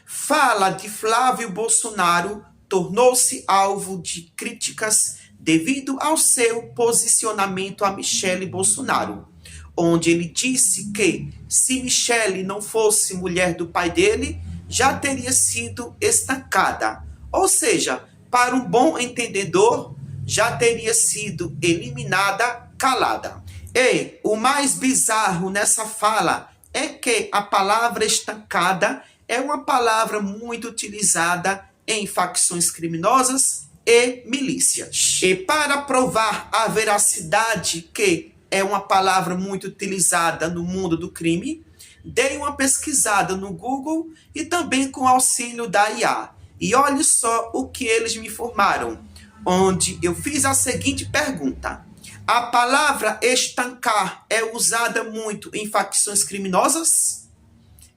Fala de Flávio Bolsonaro tornou-se alvo de críticas devido ao seu posicionamento a Michele Bolsonaro, onde ele disse que, se Michele não fosse mulher do pai dele, já teria sido estancada. Ou seja, para um bom entendedor, já teria sido eliminada calada. E o mais bizarro nessa fala é que a palavra estancada é uma palavra muito utilizada em facções criminosas e milícias. E para provar a veracidade, que é uma palavra muito utilizada no mundo do crime, dei uma pesquisada no Google e também com auxílio da IA. E olhe só o que eles me informaram, onde eu fiz a seguinte pergunta: a palavra estancar é usada muito em facções criminosas?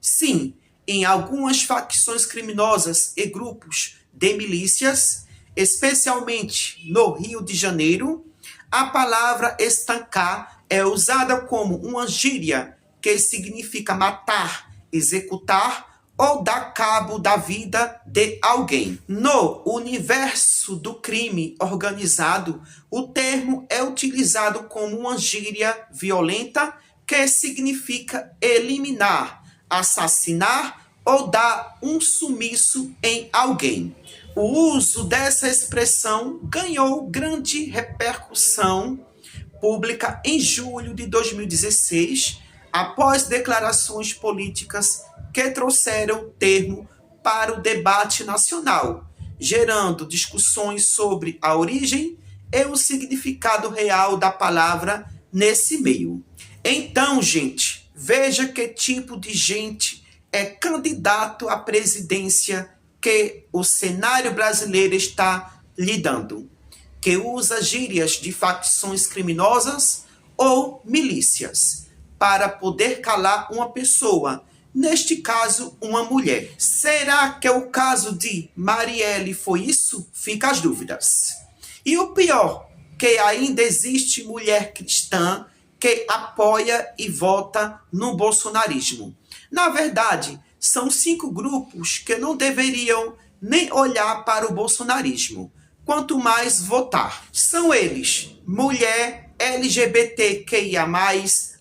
Sim, em algumas facções criminosas e grupos de milícias, especialmente no Rio de Janeiro, a palavra estancar é usada como uma gíria que significa matar, executar ou dar cabo da vida de alguém. No universo do crime organizado, o termo é utilizado como uma gíria violenta que significa eliminar, assassinar ou dar um sumiço em alguém. O uso dessa expressão ganhou grande repercussão pública em julho de 2016, após declarações políticas que trouxeram o termo para o debate nacional, gerando discussões sobre a origem e o significado real da palavra nesse meio. Então, gente, veja que tipo de gente é candidato à presidência que o cenário brasileiro está lidando, que usa gírias de facções criminosas ou milícias para poder calar uma pessoa, neste caso, uma mulher. Será que o caso de Marielle foi isso? Fica as dúvidas. E o pior, que ainda existe mulher cristã que apoia e vota no bolsonarismo. Na verdade, são 5 grupos que não deveriam nem olhar para o bolsonarismo, quanto mais votar. São eles: mulher, LGBTQIA+,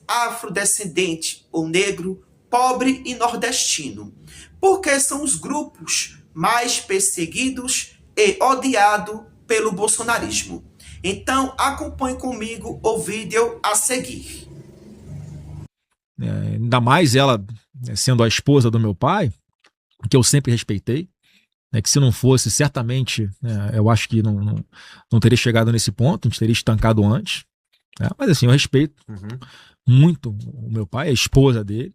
afrodescendente ou negro, pobre e nordestino, porque são os grupos mais perseguidos e odiados pelo bolsonarismo. Então, acompanhe comigo o vídeo a seguir. Ainda mais ela sendo a esposa do meu pai, que eu sempre respeitei, que se não fosse, certamente, eu acho que não teria chegado nesse ponto, a gente teria estancado antes. Mas assim, eu respeito muito o meu pai, a esposa dele.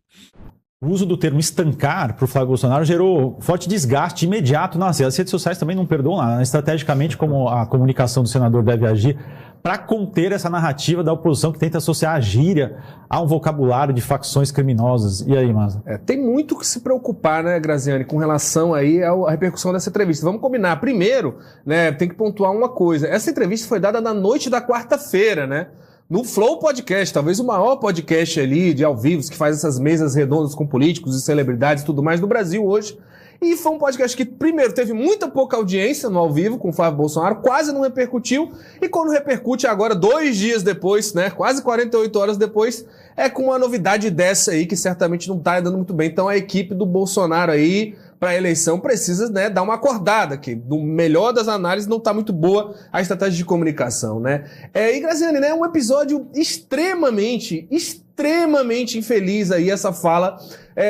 O uso do termo estancar para o Flávio Bolsonaro gerou forte desgaste imediato nas redes. As redes sociais também não perdoam nada. Estrategicamente, como a comunicação do senador deve agir para conter essa narrativa da oposição que tenta associar a gíria a um vocabulário de facções criminosas. E aí, Maza? Tem muito que se preocupar, né, Graziani, com relação aí à repercussão dessa entrevista. Vamos combinar. Primeiro, né, tem que pontuar uma coisa. Essa entrevista foi dada na noite da quarta-feira, né? No Flow Podcast, talvez o maior podcast ali de ao vivo, que faz essas mesas redondas com políticos e celebridades e tudo mais no Brasil hoje. E foi um podcast que, primeiro, teve muita pouca audiência no ao vivo com o Flávio Bolsonaro, quase não repercutiu. E quando repercute agora, 2 dias depois, né, quase 48 horas depois, é com uma novidade dessa aí que certamente não tá dando muito bem. Então a equipe do Bolsonaro aí, para a eleição, precisa, né, dar uma acordada, que no melhor das análises não está muito boa a estratégia de comunicação, né? E Graziani, né, é um episódio extremamente infeliz aí essa fala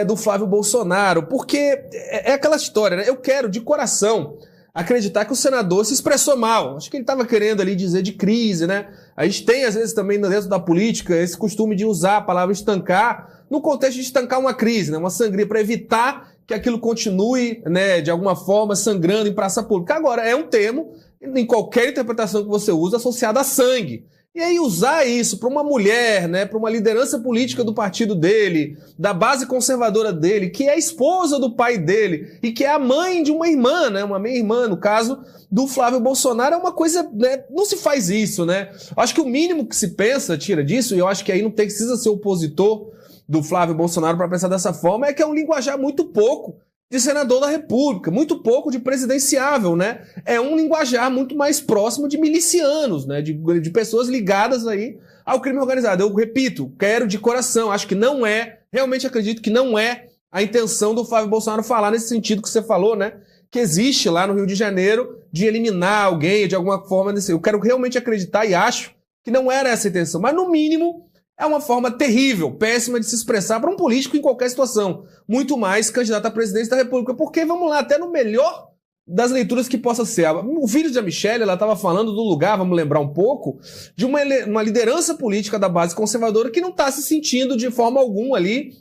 do Flávio Bolsonaro, porque é aquela história, né? Eu quero, de coração, acreditar que o senador se expressou mal. Acho que ele estava querendo ali dizer de crise, né? A gente tem, às vezes, também dentro da política, esse costume de usar a palavra estancar no contexto de estancar uma crise, né? Uma sangria, para evitar que aquilo continue, né, de alguma forma, sangrando em praça pública. Agora, é um termo, em qualquer interpretação que você usa, associado a sangue. E aí usar isso para uma mulher, né, para uma liderança política do partido dele, da base conservadora dele, que é a esposa do pai dele e que é a mãe de uma irmã, né, uma meia-irmã, no caso do Flávio Bolsonaro, é uma coisa, né, não se faz isso, né? Acho que o mínimo que se pensa, tira disso, e eu acho que aí não precisa ser opositor do Flávio Bolsonaro para pensar dessa forma, é que é um linguajar muito pouco de senador da República, muito pouco de presidenciável, né? É um linguajar muito mais próximo de milicianos, né? De pessoas ligadas aí ao crime organizado. Eu repito, quero de coração, acho que não é, realmente acredito que não é a intenção do Flávio Bolsonaro falar nesse sentido que você falou, né? Que existe lá no Rio de Janeiro de eliminar alguém de alguma forma. Eu quero realmente acreditar e acho que não era essa a intenção, mas no mínimo é uma forma terrível, péssima de se expressar para um político em qualquer situação. Muito mais candidato à presidência da República. Porque, vamos lá, até no melhor das leituras que possa ser. O vídeo da Michelle, ela estava falando do lugar, vamos lembrar um pouco, de uma liderança política da base conservadora que não está se sentindo de forma alguma ali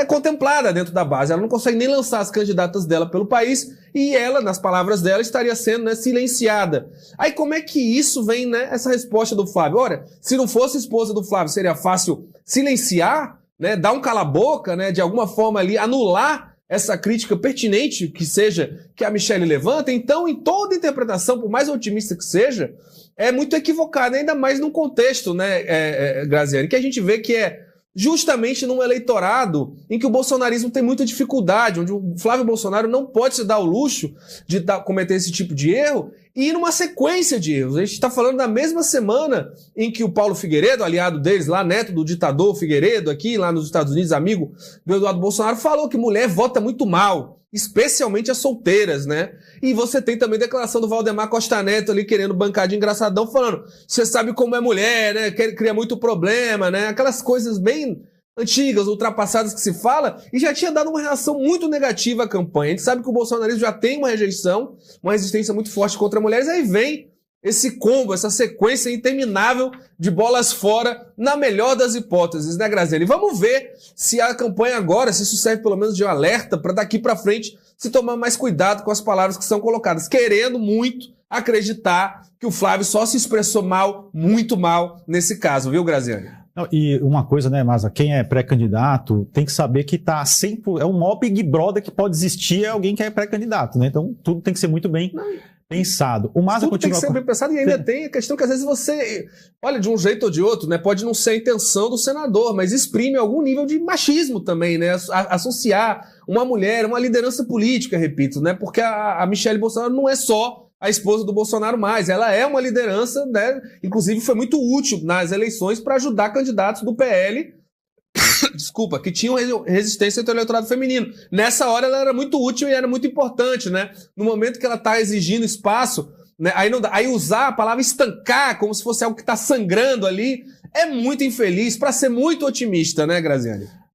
contemplada dentro da base. Ela não consegue nem lançar as candidatas dela pelo país e ela, nas palavras dela, estaria sendo, né, silenciada. Aí como é que isso vem, né, essa resposta do Flávio? Olha, se não fosse esposa do Flávio, seria fácil silenciar, né, dar um cala-boca, né, de alguma forma ali, anular essa crítica pertinente que seja que a Michelle levanta. Então, em toda interpretação, por mais otimista que seja, é muito equivocada, ainda mais num contexto, né, Graziani, que a gente vê que é justamente num eleitorado em que o bolsonarismo tem muita dificuldade, onde o Flávio Bolsonaro não pode se dar o luxo de cometer esse tipo de erro e numa sequência de erros. A gente está falando da mesma semana em que o Paulo Figueiredo, aliado deles lá, neto do ditador Figueiredo, aqui lá nos Estados Unidos, amigo do Eduardo Bolsonaro, falou que mulher vota muito mal, especialmente as solteiras, né? E você tem também a declaração do Valdemar Costa Neto ali querendo bancar de engraçadão, falando, você sabe como é mulher, né? Cria muito problema, né? Aquelas coisas bem antigas, ultrapassadas que se fala, e já tinha dado uma reação muito negativa à campanha. A gente sabe que o bolsonarismo já tem uma rejeição, uma resistência muito forte contra mulheres, aí vem esse combo, essa sequência interminável de bolas fora, na melhor das hipóteses, né, Graziani? Vamos ver se a campanha agora, se isso serve pelo menos de um alerta para daqui para frente se tomar mais cuidado com as palavras que são colocadas, querendo muito acreditar que o Flávio só se expressou mal, muito mal, nesse caso, viu, Graziani? E uma coisa, né, Maza, quem é pré-candidato tem que saber que tá sempre... É o maior Big Brother que pode existir é alguém que é pré-candidato, né? Então tudo tem que ser muito bem pensado. O Maza tudo continua... tem que ser bem pensado e ainda tem a questão que às vezes você... Olha, de um jeito ou de outro, né? Pode não ser a intenção do senador, mas exprime algum nível de machismo também, né? Associar uma mulher, uma liderança política, repito, né? Porque a Michelle Bolsonaro não é só a esposa do Bolsonaro mais, ela é uma liderança, né? Inclusive foi muito útil nas eleições para ajudar candidatos do PL, desculpa, que tinham resistência entre o eleitorado feminino. Nessa hora ela era muito útil e era muito importante, né? No momento que ela está exigindo espaço, né? Aí usar a palavra estancar como se fosse algo que está sangrando ali é muito infeliz para ser muito otimista, né, Graziani?